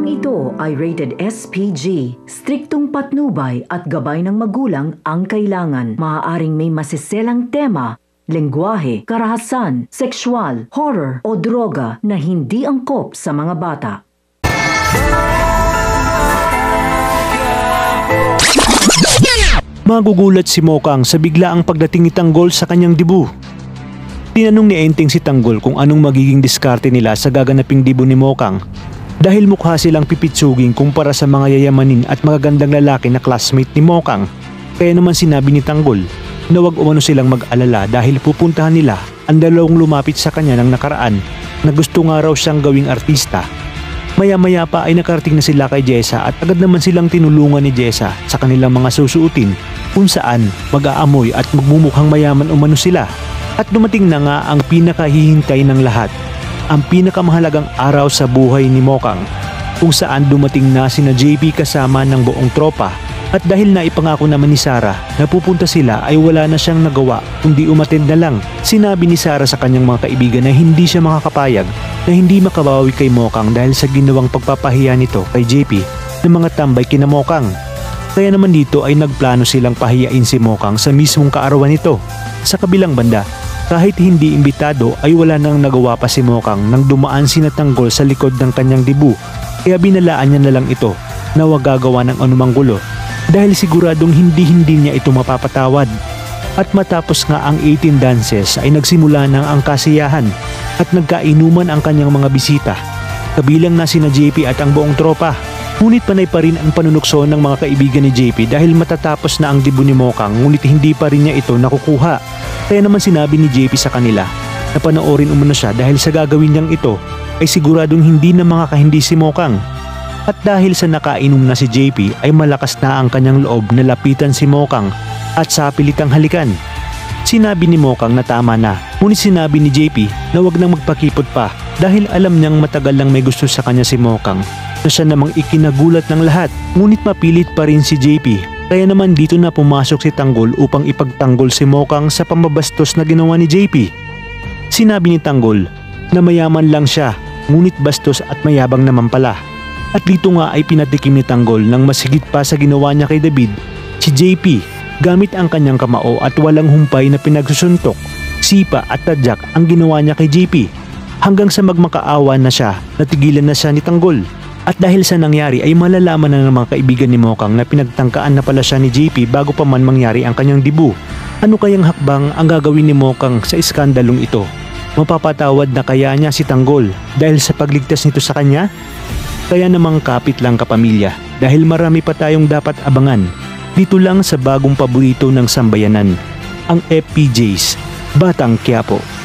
Programang ito ay rated SPG. Striktong patnubay at gabay ng magulang ang kailangan. Maaaring may masiselang tema, lengguwahe, karahasan, sexual, horror o droga na hindi angkop sa mga bata. Magugulat si Mokang sa biglaang pagdating ni Tanggol sa kanyang debu. Tinanong ni Enteng si Tanggol kung anong magiging diskarte nila sa gaganaping debu ni Mokang dahil mukha silang pipitsuging kumpara sa mga yayamanin at magagandang lalaki na classmate ni Mokang. Kaya naman sinabi ni Tanggol na wag umano silang mag-alala dahil pupuntahan nila ang dalawang lumapit sa kanya ng nakaraan na gusto nga raw siyang gawing artista. Maya-maya pa ay nakarating na sila kay Jessa at agad naman silang tinulungan ni Jessa sa kanilang mga susuotin kung saan mag-aamoy at magmumukhang mayaman umano sila. At dumating na nga ang pinakahihintay ng lahat, ang pinakamahalagang araw sa buhay ni Mokang, kung saan dumating na sina JP kasama ng buong tropa. At dahil naipangako naman ni Sarah na pupunta sila ay wala na siyang nagawa kundi umattend na lang. Sinabi ni Sarah sa kanyang mga kaibigan na hindi siya makakapayag na hindi makabawi kay Mokang dahil sa ginawang pagpapahiya nito kay JP ng mga tambay kina Mokang. Kaya naman dito ay nagplano silang pahiyain si Mokang sa mismong kaarawan nito. Sa kabilang banda, kahit hindi imbitado ay wala nang nagawa pa si Mokang nang dumaan si Tanggol sa likod ng kanyang debu. Kaya binalaan niya na lang ito na wag gagawa ng anumang gulo dahil siguradong hindi niya ito mapapatawad. At matapos nga ang 18 dances ay nagsimula ng ang kasiyahan at nagkainuman ang kanyang mga bisita. Kabilang na sina JP at ang buong tropa. Ngunit panay pa rin ang panunukso ng mga kaibigan ni JP dahil matatapos na ang debu ni Mokang ngunit hindi pa rin niya ito nakukuha. Kaya naman sinabi ni JP sa kanila na panoorin umano siya dahil sa gagawin niyang ito ay siguradong hindi na makakahindi si Mokang. At dahil sa nakainom na si JP ay malakas na ang kanyang loob na lapitan si Mokang at sa pilitang halikan. Sinabi ni Mokang na tama na, ngunit sinabi ni JP na wag nang magpakipot pa dahil alam niyang matagal lang may gusto sa kanya si Mokang na siya namang ikinagulat ng lahat. Ngunit mapilit pa rin si JP. Kaya naman dito na pumasok si Tanggol upang ipagtanggol si Mokang sa pambabastos na ginawa ni JP. Sinabi ni Tanggol na mayaman lang siya ngunit bastos at mayabang naman pala. At dito nga ay pinatikim ni Tanggol ng masigit pa sa ginawa niya kay David, si JP, gamit ang kanyang kamao at walang humpay na pinagsusuntok, sipa at tadyak ang ginawa niya kay JP. Hanggang sa magmakaawa na siya, natigilan na siya ni Tanggol. At dahil sa nangyari ay malalaman na ng mga kaibigan ni Mokang na pinagtangkaan na pala siya ni JP bago pa man mangyari ang kanyang debu. Ano kayang hakbang ang gagawin ni Mokang sa iskandalong ito? Mapapatawad na kaya niya si Tanggol dahil sa pagligtas nito sa kanya? Kaya namang kapit lang kapamilya dahil marami pa tayong dapat abangan dito lang sa bagong paborito ng sambayanan, ang FPJs, Batang Quiapo.